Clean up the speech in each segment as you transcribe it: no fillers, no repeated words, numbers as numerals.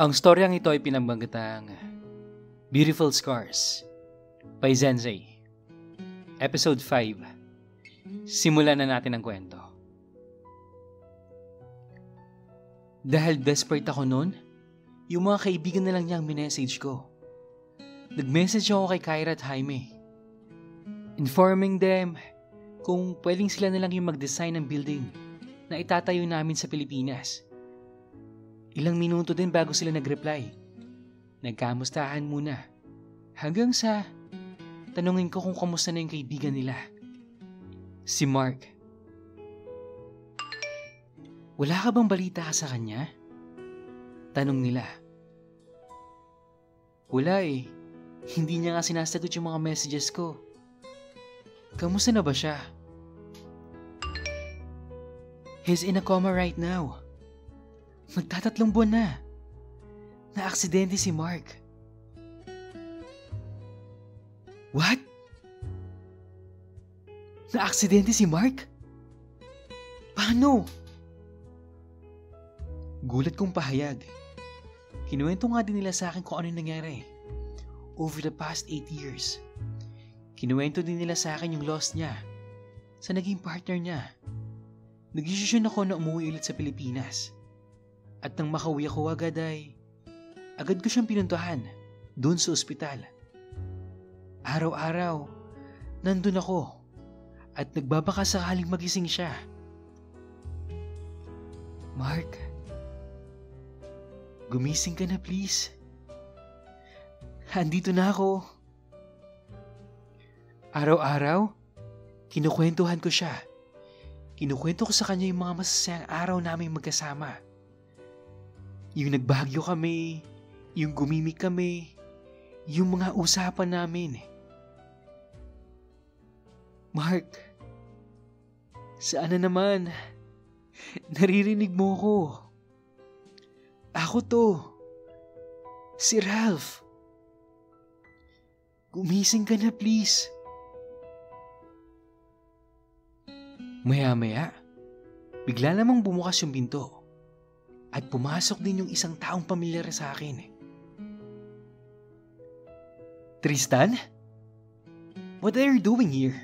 Ang storyang ito ay pinambagatang Beautiful Scars by Zensei. Episode 5. Simulan na natin ang kwento. Dahil desperate ako noon, yung mga kaibigan na lang niya ang minessage ko. Nag-message ako kay Kyra at Jaime, informing them kung pwedeng sila na lang yung mag-design ng building na itatayo namin sa Pilipinas. Ilang minuto din bago sila nag-reply. Nagkamustahan muna. Hanggang sa tanungin ko kung kamusta na yung kaibigan nila. Si Mark. Wala ka bang balita ka sa kanya? Tanong nila. Wala eh. Hindi niya nga sinasagot yung mga messages ko. Kamusta na ba siya? He's in a coma right now. Magtatatlong buwan na. Na-aksidente si Mark. What? Na-aksidente si Mark? Paano? Gulat kong pahayag. Kinuwento nga din nila sa akin kung ano nangyari. Over the past 8 years. Kinuwento din nila sa akin yung loss niya sa naging partner niya. Nag-desisyon ako na umuwi ulit sa Pilipinas. At nang makauwi ako agad ko siyang pinuntahan doon sa ospital. Araw-araw, nandun ako at nagbabaka sakaling magising siya. Mark, gumising ka na please. Andito na ako. Araw-araw, kinukwentuhan ko siya. Kinukwento ko sa kanya yung mga masasayang araw naming magkasama. Yung nagbagyo kami, yung gumimik kami, yung mga usapan namin. Mark, saan na naman? Naririnig mo ko. Ako to. Si Ralph. Gumising ka na please. Maya-maya, bigla namang bumukas yung pinto. At pumasok din yung isang taong pamilyar sa akin. Tristan? What are you doing here?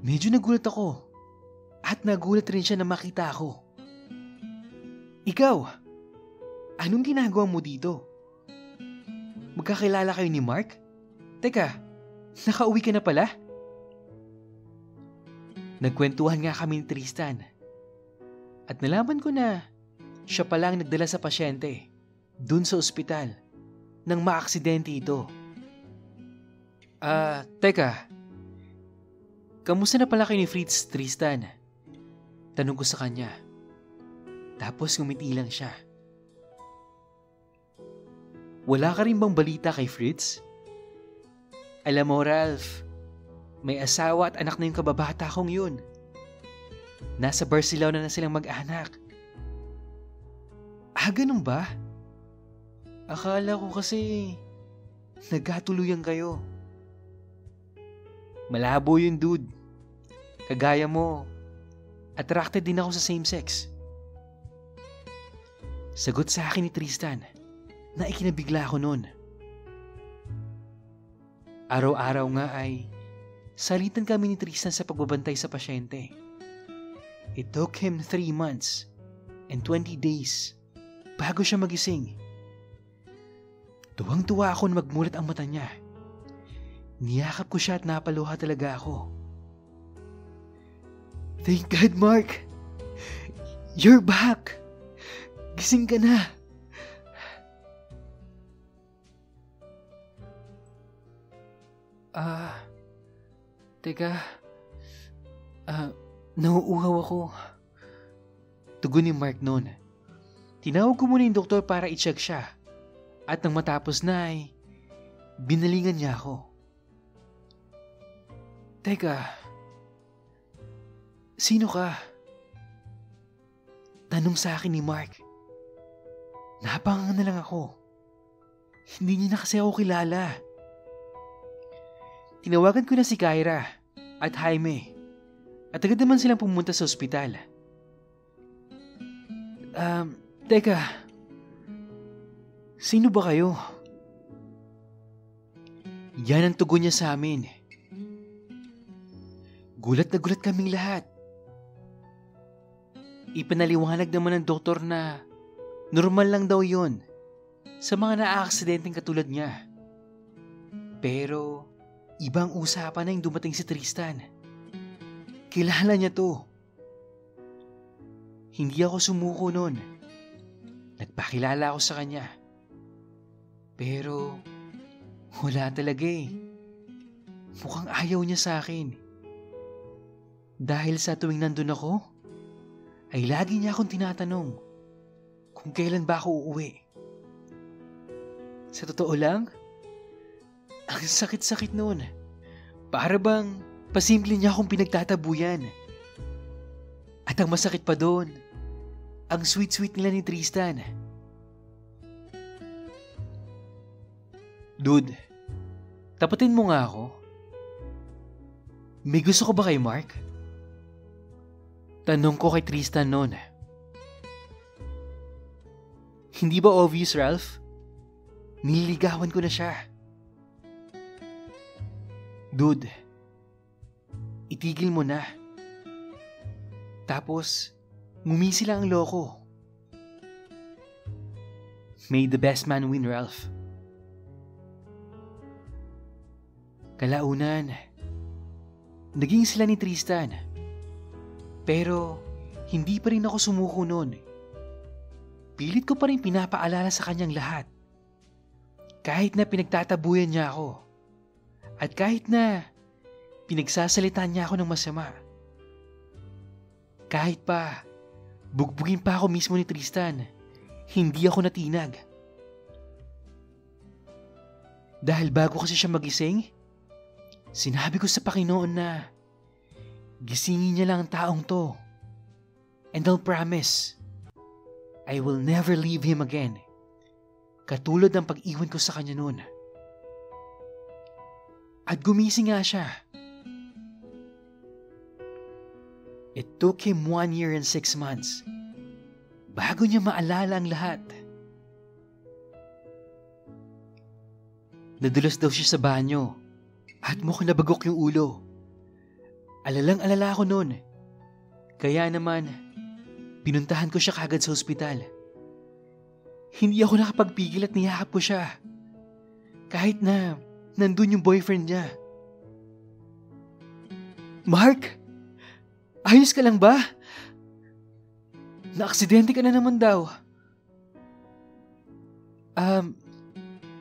Medyo nagulat ako. At nagulat rin siya na makita ako. Ikaw, anong ginagawa mo dito? Magkakilala kayo ni Mark? Teka, nakauwi ka na pala? Nagkwentuhan nga kami ni Tristan. At nalaman ko na siya pala ang nagdala sa pasyente dun sa ospital nang maaksidente ito. Teka. Kamusta na pala kayo ni Fritz, Tristan? Tanong ko sa kanya. Tapos ngumiti lang siya. Wala ka rin bang balita kay Fritz? Alam mo, Ralph, may asawa at anak na yung kababata kong yun. Nasa Barcelona na silang mag-anak. Ganun ba? Akala ko kasi nagkatuluyan kayo. Malabo yun, dude. Kagaya mo, attracted din ako sa same-sex. Sagot sa akin ni Tristan na ikinabigla ako noon. Araw-araw nga ay salitan kami ni Tristan sa pagbabantay sa pasyente. It took him 3 months and 20 days bago siya magising. Tuwang-tuwa ako na magmulat ang mata niya. Niyakap ko siya at napaluha talaga ako. Thank God, Mark! You're back! Gising ka na! Teka. Nauuhaw ako. Tugon ni Mark noon. Tinawag ko muna yung doktor para i-check siya. At nang matapos na binalingan niya ako. Teka. Sino ka? Tanong sa akin ni Mark. Napanganga na lang ako. Hindi niya na kasi ako kilala. Tinawagan ko na si Kyra at Jaime. At agad naman silang pumunta sa ospital. Teka. Sino ba kayo? Yan ang tugon niya sa amin. Gulat na gulat kaming lahat. Ipanaliwanag naman ng doktor na normal lang daw yon sa mga naaaksidenteng katulad niya. Pero ibang usapan na yung dumating si Tristan. Kilala niya to. Hindi ako sumuko nun. Nagpakilala ako sa kanya. Pero wala talaga eh. Mukhang ayaw niya sa akin. Dahil sa tuwing nandun ako, ay lagi niya akong tinatanong kung kailan ba ako uuwi. Sa totoo lang, ang sakit-sakit noon. Para bang pasimple niya akong pinagtatabuyan. At ang masakit pa doon, ang sweet-sweet nila ni Tristan. Dude, tapatin mo nga ako. May gusto ko ba kay Mark? Tanong ko kay Tristan noon. Hindi ba obvious, Ralph? Nililigawan ko na siya. Dude, itigil mo na. Tapos, ngumisi lang ang loko. May the best man win, Ralph. Kalaunan, naging sila ni Tristan. Pero, hindi pa rin ako sumuko noon. Pilit ko pa rin pinapaalala sa kanyang lahat. Kahit na pinagtatabuyan niya ako. At kahit na pinagsasalitan niya ako ng masama. Kahit pa, bugbugin pa ako mismo ni Tristan, hindi ako natinag. Dahil bago kasi siya magising, sinabi ko sa Panginoon na gisingin niya lang ang taong to. And I'll promise, I will never leave him again. Katulad ng pag-iwan ko sa kanya noon. At gumising nga siya. It took him 1 year and 6 months bago niya maalala ang lahat. Nadulas daw siya sa banyo at mukhang nabagok yung ulo. Alalang-alala ako noon. Kaya naman, pinuntahan ko siya kagad sa ospital. Hindi ako nakapagpigil at niyakap ko siya. Kahit na nandun yung boyfriend niya. Mark! Ayos ka lang ba? Naaksidente ka na naman daw.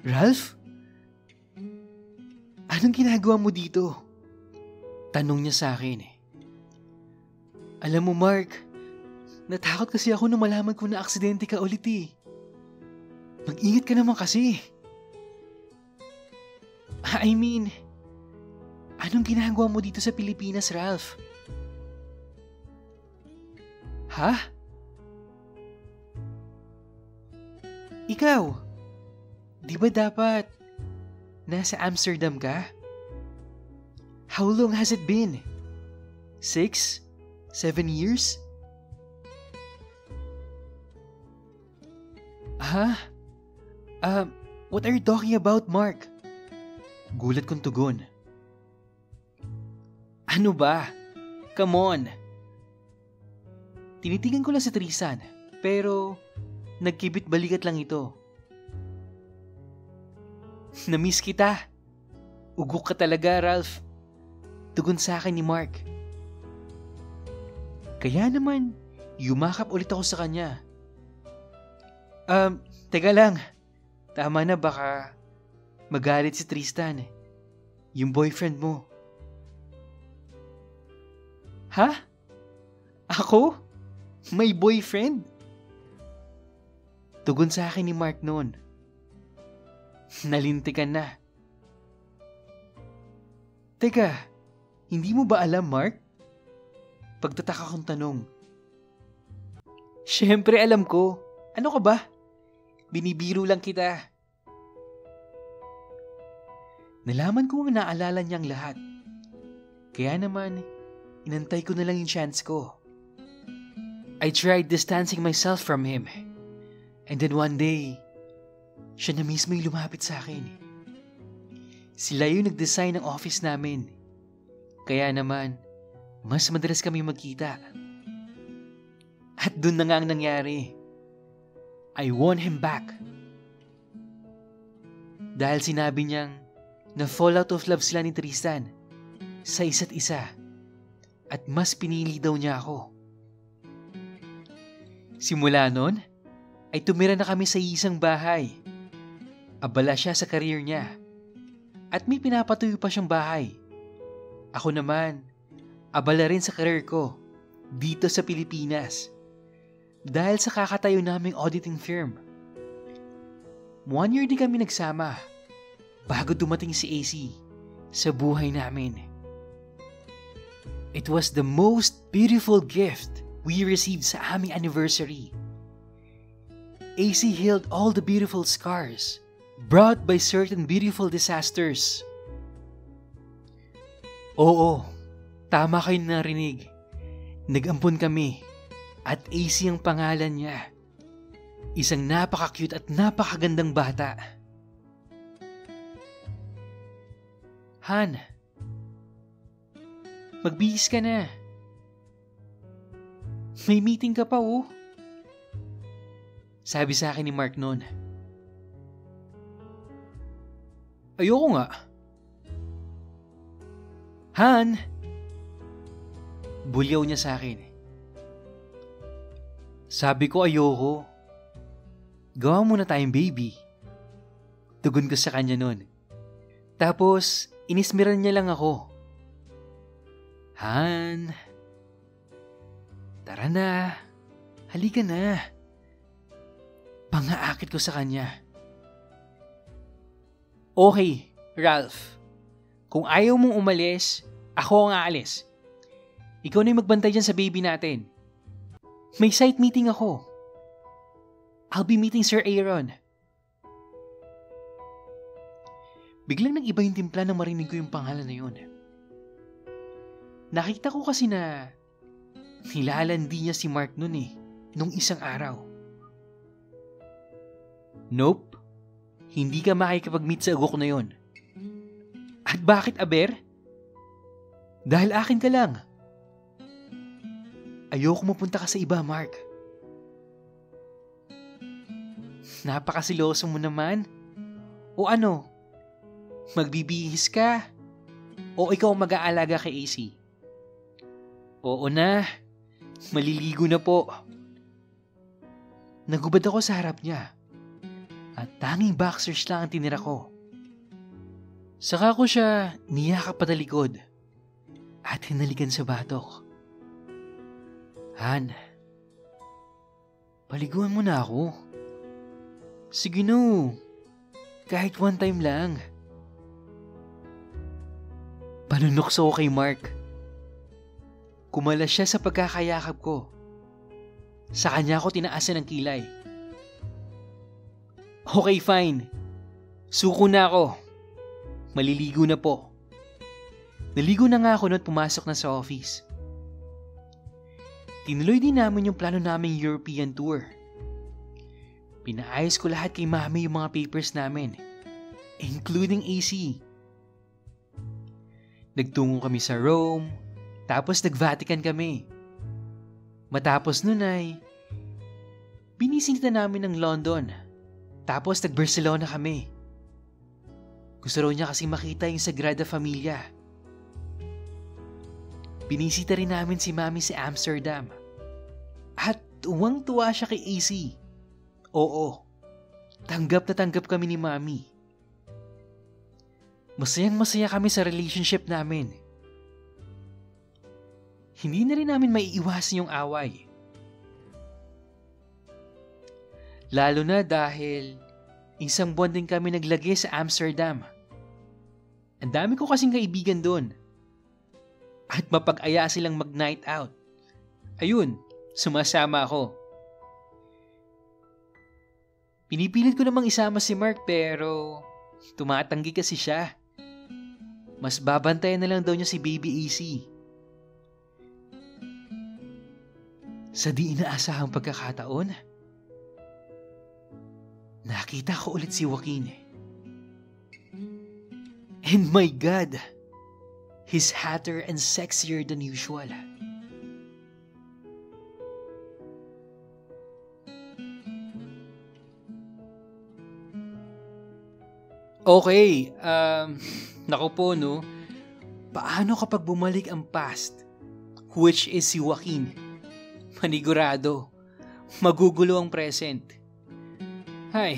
Ralph? Anong ginagawa mo dito? Tanong niya sa akin. Alam mo, Mark, natakot kasi ako nung malaman ko na aksidente ka ulit eh. Mag-ingat ka naman kasi. I mean, anong ginagawa mo dito sa Pilipinas, Ralph? Ha? Ikaw, di ba dapat nasa Amsterdam ka? How long has it been? 6? 7 years? Ha? What are you talking about, Mark? Gulat kong tugon. Ano ba? Come on. Tinitigan ko lang si Tristan, pero nagkibit balikat lang ito. Namiss kita. Ugok ka talaga, Ralph. Tugon sa akin ni Mark. Kaya naman, yumakap ulit ako sa kanya. Teka lang. Tama na, baka magalit si Tristan. Yung boyfriend mo. Ha? Ako? May boyfriend? Tugon sa akin ni Mark noon. Nalintikan na. Teka, hindi mo ba alam, Mark? Pagtataka kong tanong. Siyempre alam ko. Ano ka ba? Binibiro lang kita. Nalaman ko ang naalala niyang lahat. Kaya naman, inantay ko na lang yung chance ko. I tried distancing myself from him. And then one day, siya na mismo yung lumapit sa akin. Sila yung nag-design ng office namin. Kaya naman, mas madalas kami magkita. At dun na nga ang nangyari. I won him back. Dahil sinabi niyang na-fall out of love sila ni Tristan sa isa't isa at mas pinili daw niya ako. Simula nun, ay tumira na kami sa isang bahay. Abala siya sa career niya at may pinapatuyo pa siyang bahay. Ako naman, abala rin sa career ko dito sa Pilipinas dahil sa kakatayo naming auditing firm. 1 year din kami nagsama bago dumating si AC sa buhay namin. It was the most beautiful gift we received sa aming anniversary. AC healed all the beautiful scars brought by certain beautiful disasters. Oo, tama kayo narinig. Nag-ampon kami at AC ang pangalan niya. Isang napaka-cute at napakagandang bata. Han, magbihis ka na. May meeting ka pa oh. Sabi sa akin ni Mark noon. Ayoko nga. Han! Bulyaw niya sa akin. Sabi ko ayoko. Gawa muna tayong baby. Tugon ko sa kanya noon. Tapos, inismiran niya lang ako. Han! Tara na. Halika na. Pangaakit ko sa kanya. Okay, Ralph. Kung ayaw mong umalis, ako ang aalis. Ikaw na yung magbantay dyan sa baby natin. May site meeting ako. I'll be meeting Sir Aaron. Biglang nag-iba yung timpla nang marinig ko yung pangalan na yun. Nakita ko kasi na nilalandi niya si Mark nun nung isang araw. Nope, hindi ka makikipag-meet sa ugok na yon. At bakit, Aber? Dahil akin ka lang. Ayoko mapunta ka sa iba, Mark. Napakasiloso mo naman. O ano? Magbibihis ka? O ikaw mag-aalaga kay AC? Oo na. Maliligo na po. Nagubad ako sa harap niya. At tanging boxers lang ang tinira ko. Saka ko siya niyakap patalikod at hinalikan sa batok. Han, paliguan mo na ako. Sige no, kahit one time lang. Panunokso ko kay Mark. Kumalas siya sa pagkakayakap ko. Sa kanya ako tinaasan ng kilay. Okay, fine. Suko na ako. Maliligo na po. Naligo na nga ako noon pumasok na sa office. Tinuloy din namin yung plano naming European tour. Pinaayos ko lahat kay Mami yung mga papers namin, including AC. Nagtungo kami sa Rome, tapos nag-Vatican kami. Matapos nun ay binisita namin ng London. Tapos nag-Barcelona kami. Gusto raw niya kasi makita yung Sagrada Familia. Binisita rin namin si Mami sa Amsterdam. At tuwang-tuwa siya kay AC. Oo, tanggap na tanggap kami ni Mami. Masayang-masaya kami sa relationship namin. Hindi na rin namin maiiwasan yung away. Lalo na dahil isang buwan din kami naglagay sa Amsterdam. Ang dami ko kasing kaibigan doon. At mapag-aya silang mag-night out. Ayun, sumasama ako. Pinipilit ko namang isama si Mark pero tumatanggi kasi siya. Mas babantayan na lang daw niya si Baby AC. Sa di inaasahang pagkakataon, nakita nakita ko ulit si Joaquin. And my God, he's hotter and sexier than usual. Okay, naku po no, paano kapag bumalik ang past, which is si Joaquin? Manigurado, magugulo ang present. Hay,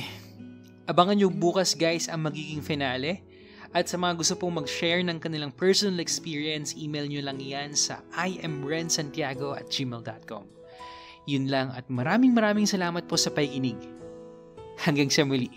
abangan nyo bukas guys ang magiging finale. At sa mga gusto pong mag-share ng kanilang personal experience, email nyo lang yan sa imrensantiago@gmail.com. Yun lang at maraming salamat po sa pakikinig. Hanggang sa muli.